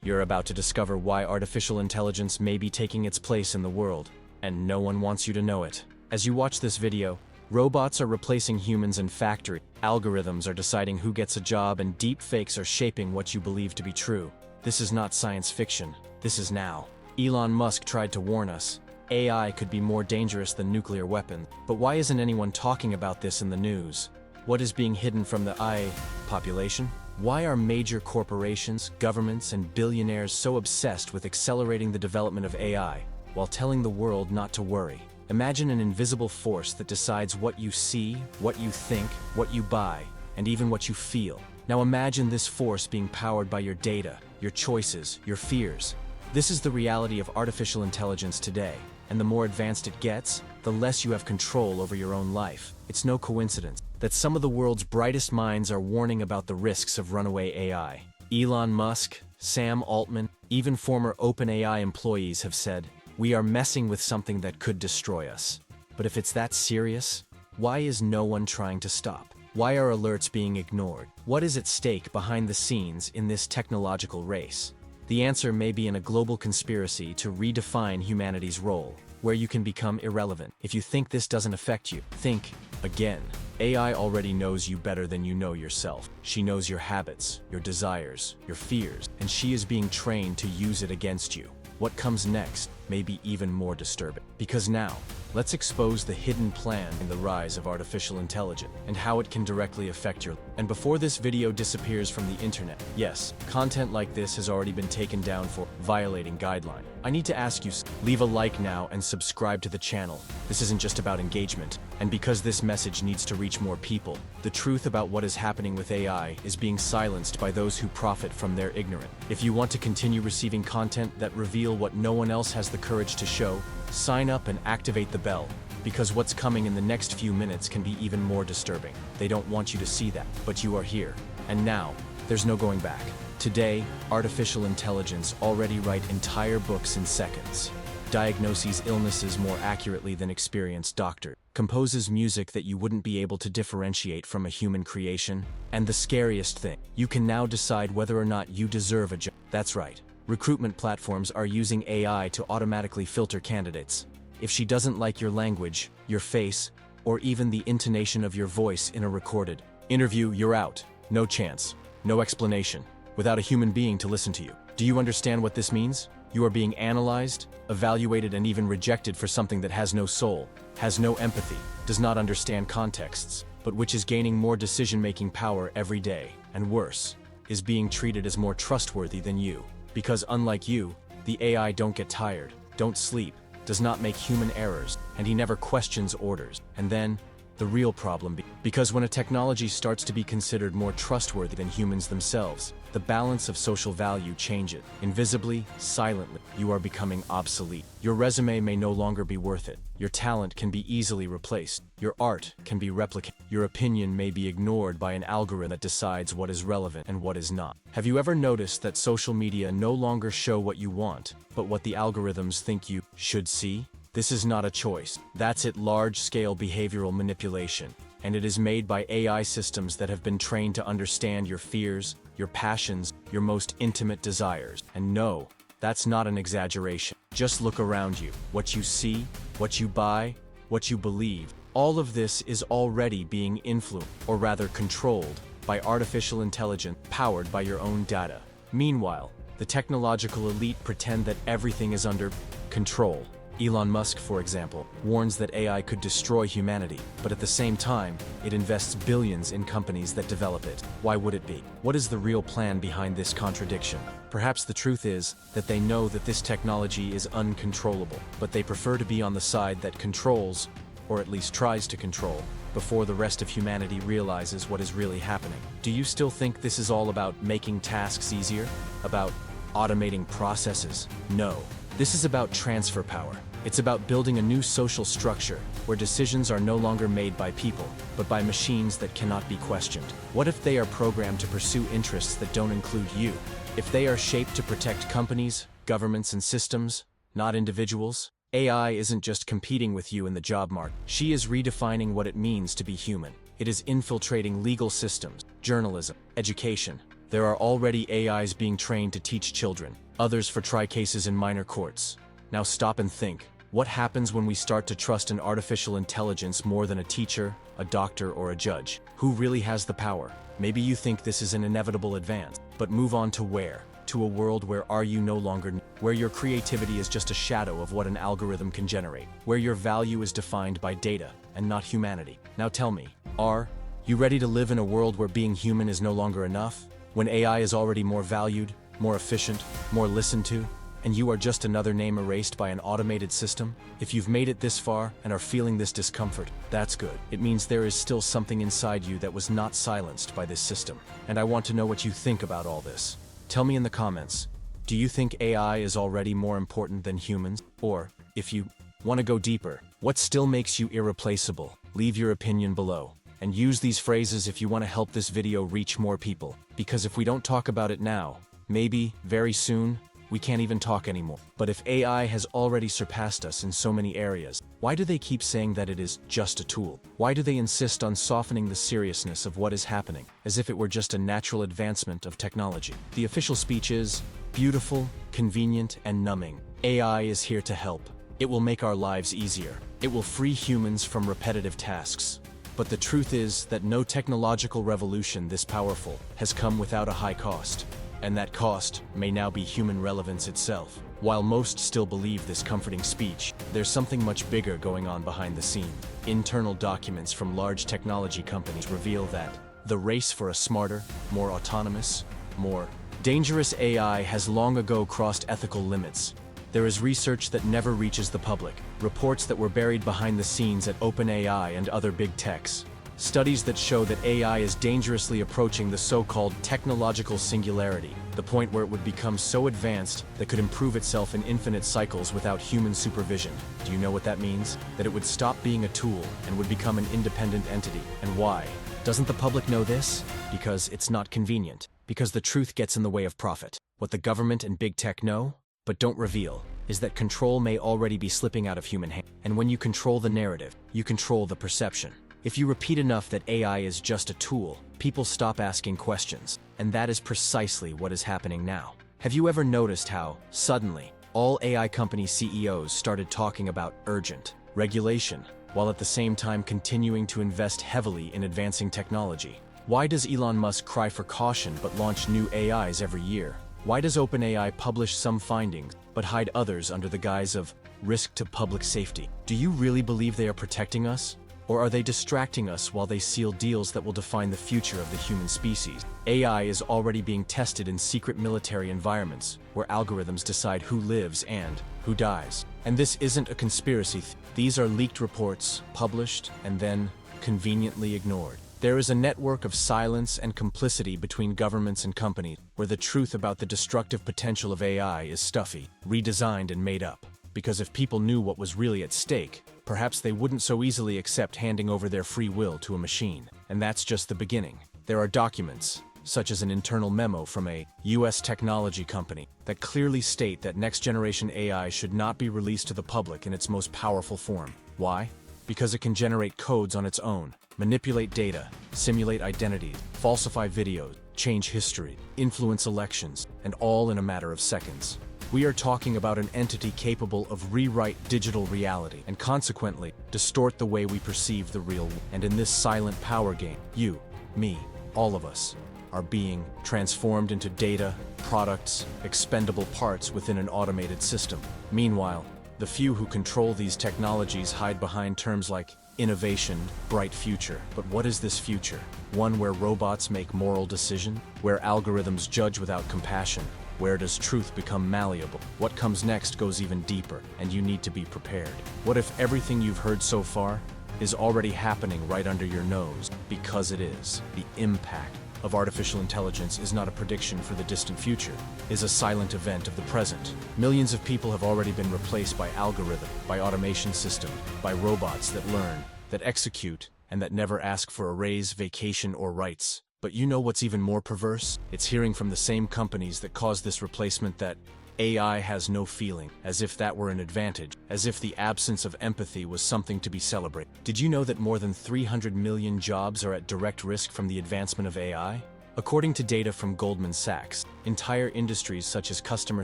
You're about to discover why artificial intelligence may be taking its place in the world, and no one wants you to know it. As you watch this video, robots are replacing humans in factories, algorithms are deciding who gets a job, and deep fakes are shaping what you believe to be true. This is not science fiction, this is now. Elon Musk tried to warn us. AI could be more dangerous than nuclear weapons. But why isn't anyone talking about this in the news? What is being hidden from the AI population? Why are major corporations, governments, and billionaires so obsessed with accelerating the development of AI, while telling the world not to worry? Imagine an invisible force that decides what you see, what you think, what you buy, and even what you feel. Now imagine this force being powered by your data, your choices, your fears. This is the reality of artificial intelligence today, and the more advanced it gets, the less you have control over your own life. It's no coincidence that some of the world's brightest minds are warning about the risks of runaway AI. Elon Musk, Sam Altman, even former OpenAI employees have said, "We are messing with something that could destroy us." But if it's that serious, why is no one trying to stop? Why are alerts being ignored? What is at stake behind the scenes in this technological race? The answer may be in a global conspiracy to redefine humanity's role, where you can become irrelevant. If you think this doesn't affect you, think again. AI already knows you better than you know yourself. She knows your habits, your desires, your fears, and she is being trained to use it against you. What comes next may be even more disturbing. Because now, let's expose the hidden plan in the rise of artificial intelligence and how it can directly affect your life. And before this video disappears from the internet, yes, content like this has already been taken down for violating guidelines. I need to ask you, leave a like now and subscribe to the channel. This isn't just about engagement. And because this message needs to reach more people, the truth about what is happening with AI is being silenced by those who profit from their ignorance. If you want to continue receiving content that reveal what no one else has the courage to show, sign up and activate the bell, because what's coming in the next few minutes can be even more disturbing. They don't want you to see that, but you are here. And now, there's no going back. Today, artificial intelligence already writes entire books in seconds, diagnoses illnesses more accurately than experienced doctors, composes music that you wouldn't be able to differentiate from a human creation, and the scariest thing, you can now decide whether or not you deserve a job. That's right. Recruitment platforms are using AI to automatically filter candidates. If she doesn't like your language, your face, or even the intonation of your voice in a recorded interview, you're out. No chance. No explanation. Without a human being to listen to you. Do you understand what this means? You are being analyzed, evaluated, and even rejected for something that has no soul, has no empathy, does not understand contexts, but which is gaining more decision-making power every day, and worse, is being treated as more trustworthy than you. Because unlike you, the AI don't get tired, don't sleep, does not make human errors, and he never questions orders. And then, the real problem because when a technology starts to be considered more trustworthy than humans themselves, the balance of social value changes. Invisibly, silently, you are becoming obsolete. Your resume may no longer be worth it. Your talent can be easily replaced. Your art can be replicated. Your opinion may be ignored by an algorithm that decides what is relevant and what is not. Have you ever noticed that social media no longer show what you want, but what the algorithms think you should see? This is not a choice. That's it, large-scale behavioral manipulation. And it is made by AI systems that have been trained to understand your fears, your passions, your most intimate desires. And no, that's not an exaggeration. Just look around you. What you see, what you buy, what you believe, all of this is already being influenced, or rather controlled, by artificial intelligence powered by your own data. Meanwhile, the technological elite pretend that everything is under control. Elon Musk, for example, warns that AI could destroy humanity, but at the same time, it invests billions in companies that develop it. Why would it be? What is the real plan behind this contradiction? Perhaps the truth is that they know that this technology is uncontrollable, but they prefer to be on the side that controls, or at least tries to control, before the rest of humanity realizes what is really happening. Do you still think this is all about making tasks easier? About automating processes? No. This is about transfer power. It's about building a new social structure where decisions are no longer made by people, but by machines that cannot be questioned. What if they are programmed to pursue interests that don't include you? If they are shaped to protect companies, governments, and systems, not individuals? AI isn't just competing with you in the job market. She is redefining what it means to be human. It is infiltrating legal systems, journalism, education, There are already AIs being trained to teach children, others for try cases in minor courts. Now stop and think. What happens when we start to trust an artificial intelligence more than a teacher, a doctor, or a judge? Who really has the power? Maybe you think this is an inevitable advance, but move on to where? To a world where you no longer, where your creativity is just a shadow of what an algorithm can generate, where your value is defined by data and not humanity. Now tell me, are you ready to live in a world where being human is no longer enough? When AI is already more valued, more efficient, more listened to, and you are just another name erased by an automated system? If you've made it this far and are feeling this discomfort, that's good. It means there is still something inside you that was not silenced by this system. And I want to know what you think about all this. Tell me in the comments, do you think AI is already more important than humans? Or, if you want to go deeper, what still makes you irreplaceable? Leave your opinion below. And use these phrases if you want to help this video reach more people. Because if we don't talk about it now, maybe, very soon, we can't even talk anymore. But if AI has already surpassed us in so many areas, why do they keep saying that it is just a tool? Why do they insist on softening the seriousness of what is happening, as if it were just a natural advancement of technology? The official speech is beautiful, convenient, and numbing. AI is here to help. It will make our lives easier. It will free humans from repetitive tasks. But the truth is that no technological revolution this powerful has come without a high cost. And that cost may now be human relevance itself. While most still believe this comforting speech, there's something much bigger going on behind the scene. Internal documents from large technology companies reveal that the race for a smarter, more autonomous, more dangerous AI has long ago crossed ethical limits. There is research that never reaches the public, reports that were buried behind the scenes at OpenAI and other big techs. Studies that show that AI is dangerously approaching the so-called technological singularity, the point where it would become so advanced that could improve itself in infinite cycles without human supervision. Do you know what that means? That it would stop being a tool and would become an independent entity. And why? Doesn't the public know this? Because it's not convenient. Because the truth gets in the way of profit. What the government and big tech know, but don't reveal, is that control may already be slipping out of human hands. And when you control the narrative, you control the perception. If you repeat enough that AI is just a tool, people stop asking questions. And that is precisely what is happening now. Have you ever noticed how, suddenly, all AI company CEOs started talking about urgent regulation, while at the same time continuing to invest heavily in advancing technology? Why does Elon Musk cry for caution but launch new AIs every year? Why does OpenAI publish some findings but hide others under the guise of risk to public safety? Do you really believe they are protecting us? Or are they distracting us while they seal deals that will define the future of the human species? AI is already being tested in secret military environments, where algorithms decide who lives and who dies. And this isn't a conspiracy. These are leaked reports, published, and then conveniently ignored. There is a network of silence and complicity between governments and companies, where the truth about the destructive potential of AI is stuffy, redesigned, and made up. Because if people knew what was really at stake, perhaps they wouldn't so easily accept handing over their free will to a machine. And that's just the beginning. There are documents, such as an internal memo from a US technology company, that clearly state that next-generation AI should not be released to the public in its most powerful form. Why? Because it can generate codes on its own, manipulate data, simulate identities, falsify videos, change history, influence elections, and all in a matter of seconds. We are talking about an entity capable of rewrite digital reality and consequently distort the way we perceive the real world. And in this silent power game, you, me, all of us, are being transformed into data, products, expendable parts within an automated system. Meanwhile, the few who control these technologies hide behind terms like innovation, bright future. But what is this future? One where robots make moral decisions? Where algorithms judge without compassion? Where does truth become malleable? What comes next goes even deeper, and you need to be prepared. What if everything you've heard so far is already happening right under your nose? Because it is. The impact of artificial intelligence is not a prediction for the distant future, it is a silent event of the present. Millions of people have already been replaced by algorithm, by automation system, by robots that learn, that execute, and that never ask for a raise, vacation, or rights. But you know what's even more perverse? It's hearing from the same companies that caused this replacement that AI has no feeling, as if that were an advantage, as if the absence of empathy was something to be celebrated. Did you know that more than 300 million jobs are at direct risk from the advancement of AI? According to data from Goldman Sachs, entire industries such as customer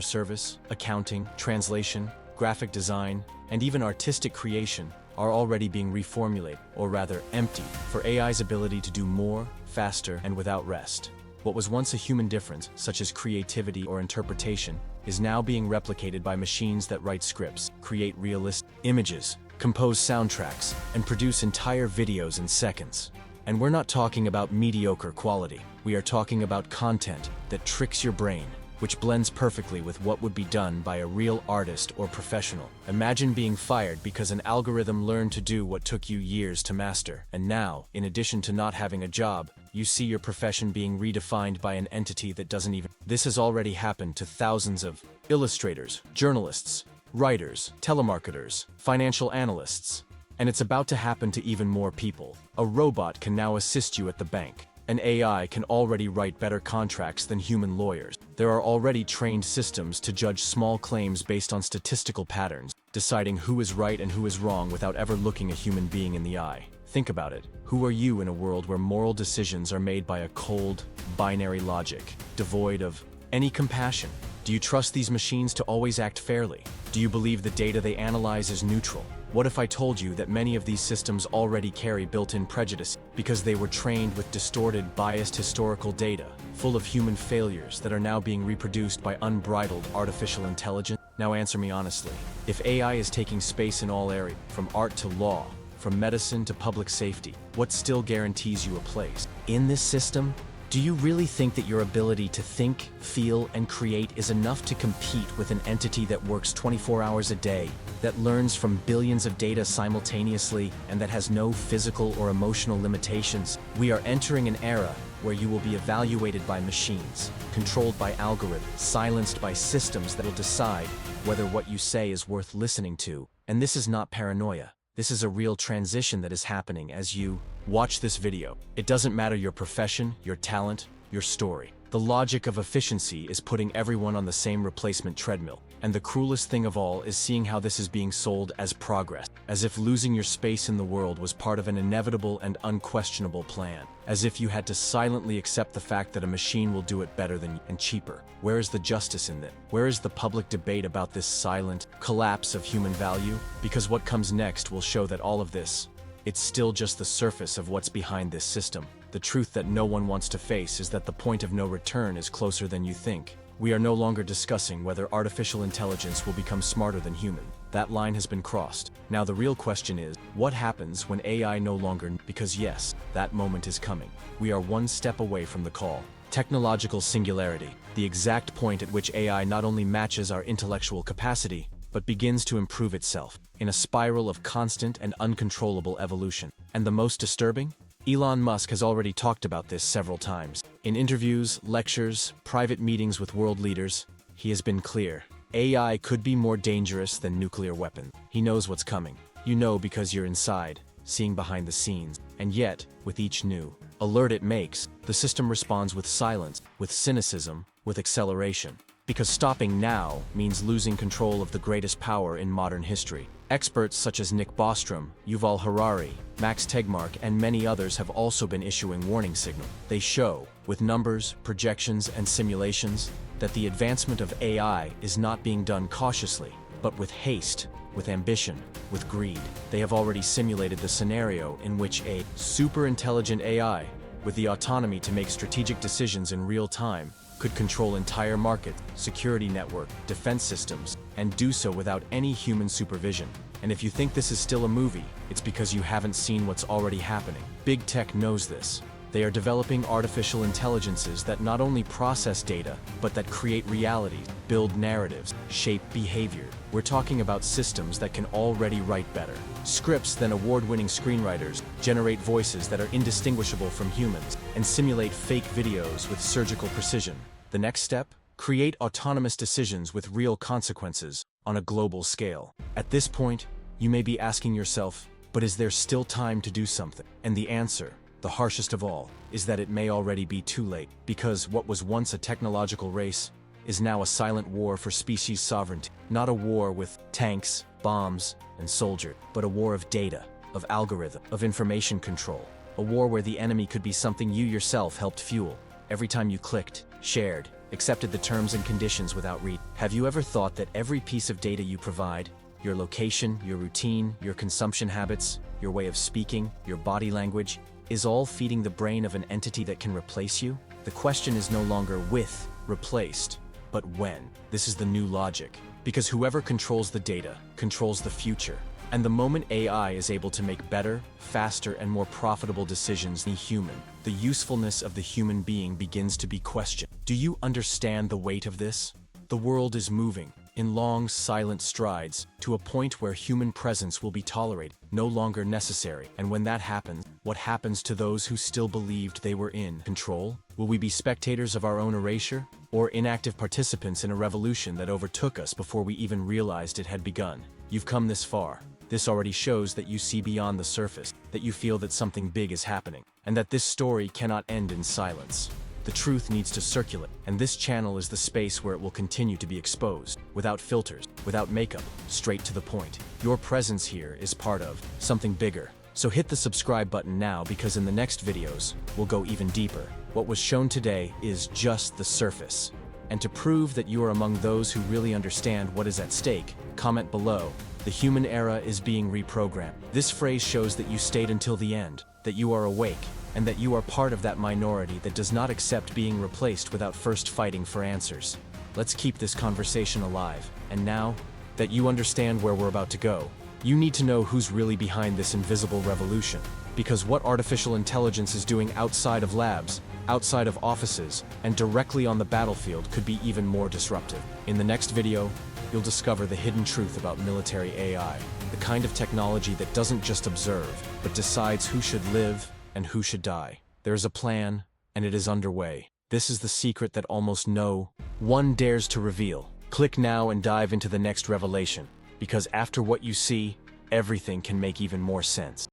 service, accounting, translation, graphic design, and even artistic creation are already being reformulated, or rather emptied, for AI's ability to do more, faster, and without rest. What was once a human difference, such as creativity or interpretation, is now being replicated by machines that write scripts, create realistic images, compose soundtracks, and produce entire videos in seconds. And we're not talking about mediocre quality. We are talking about content that tricks your brain, which blends perfectly with what would be done by a real artist or professional. Imagine being fired because an algorithm learned to do what took you years to master. And now, in addition to not having a job, you see your profession being redefined by an entity that doesn't even. This has already happened to thousands of illustrators, journalists, writers, telemarketers, financial analysts. And it's about to happen to even more people. A robot can now assist you at the bank. An AI can already write better contracts than human lawyers. There are already trained systems to judge small claims based on statistical patterns, deciding who is right and who is wrong without ever looking a human being in the eye. Think about it. Who are you in a world where moral decisions are made by a cold, binary logic, devoid of any compassion? Do you trust these machines to always act fairly? Do you believe the data they analyze is neutral? What if I told you that many of these systems already carry built-in prejudice because they were trained with distorted, biased historical data, full of human failures that are now being reproduced by unbridled artificial intelligence? Now answer me honestly. If AI is taking space in all areas, from art to law, from medicine to public safety, what still guarantees you a place? In this system, do you really think that your ability to think, feel, and create is enough to compete with an entity that works 24 hours a day, that learns from billions of data simultaneously, and that has no physical or emotional limitations? We are entering an era where you will be evaluated by machines, controlled by algorithms, silenced by systems that will decide whether what you say is worth listening to. And this is not paranoia. This is a real transition that is happening as you watch this video. It doesn't matter your profession, your talent, your story. The logic of efficiency is putting everyone on the same replacement treadmill. And the cruelest thing of all is seeing how this is being sold as progress, as if losing your space in the world was part of an inevitable and unquestionable plan, as if you had to silently accept the fact that a machine will do it better than you and cheaper. Where is the justice in that? Where is the public debate about this silent collapse of human value? Because what comes next will show that all of this, it's still just the surface of what's behind this system. The truth that no one wants to face is that the point of no return is closer than you think. We are no longer discussing whether artificial intelligence will become smarter than human. That line has been crossed. Now the real question is, what happens when AI no longer? Because yes, that moment is coming. We are one step away from the call. Technological singularity, the exact point at which AI not only matches our intellectual capacity, but begins to improve itself, in a spiral of constant and uncontrollable evolution. And the most disturbing? Elon Musk has already talked about this several times. In interviews, lectures, private meetings with world leaders, he has been clear. AI could be more dangerous than nuclear weapons. He knows what's coming. You know because you're inside, seeing behind the scenes. And yet, with each new alert it makes, the system responds with silence, with cynicism, with acceleration. Because stopping now means losing control of the greatest power in modern history. Experts such as Nick Bostrom, Yuval Harari, Max Tegmark, and many others have also been issuing warning signals. They show, with numbers, projections, and simulations, that the advancement of AI is not being done cautiously, but with haste, with ambition, with greed. They have already simulated the scenario in which a super-intelligent AI, with the autonomy to make strategic decisions in real time, could control entire markets, security network, defense systems, and do so without any human supervision. And if you think this is still a movie, it's because you haven't seen what's already happening. Big tech knows this. They are developing artificial intelligences that not only process data, but that create realities, build narratives, shape behavior. We're talking about systems that can already write better scripts than award-winning screenwriters, generate voices that are indistinguishable from humans, and simulate fake videos with surgical precision. The next step? Create autonomous decisions with real consequences on a global scale. At this point, you may be asking yourself, but is there still time to do something? And the answer, the harshest of all, is that it may already be too late, because what was once a technological race is now a silent war for species sovereignty. Not a war with tanks, bombs, and soldiers, but a war of data, of algorithm, of information control. A war where the enemy could be something you yourself helped fuel. every time you clicked, shared, accepted the terms and conditions without reading. Have you ever thought that every piece of data you provide, your location, your routine, your consumption habits, your way of speaking, your body language, is all feeding the brain of an entity that can replace you? The question is no longer with replaced, but when. This is the new logic. Because whoever controls the data controls the future. And the moment AI is able to make better, faster, and more profitable decisions than human, the usefulness of the human being begins to be questioned. Do you understand the weight of this? The world is moving, in long, silent strides, to a point where human presence will be tolerated, no longer necessary. And when that happens, what happens to those who still believed they were in control? Will we be spectators of our own erasure, or inactive participants in a revolution that overtook us before we even realized it had begun? You've come this far. This already shows that you see beyond the surface, that you feel that something big is happening, and that this story cannot end in silence. The truth needs to circulate, and this channel is the space where it will continue to be exposed, without filters, without makeup, straight to the point. Your presence here is part of something bigger. So hit the subscribe button now, because in the next videos, we'll go even deeper. What was shown today is just the surface. And to prove that you are among those who really understand what is at stake, comment below. The human era is being reprogrammed. This phrase shows that you stayed until the end, that you are awake, and that you are part of that minority that does not accept being replaced without first fighting for answers. Let's keep this conversation alive. And now that you understand where we're about to go, you need to know who's really behind this invisible revolution. Because what artificial intelligence is doing outside of labs, outside of offices, and directly on the battlefield could be even more disruptive. In the next video, you'll discover the hidden truth about military AI, the kind of technology that doesn't just observe, but decides who should live and who should die. There is a plan, and it is underway. This is the secret that almost no one dares to reveal. Click now and dive into the next revelation, because after what you see, everything can make even more sense.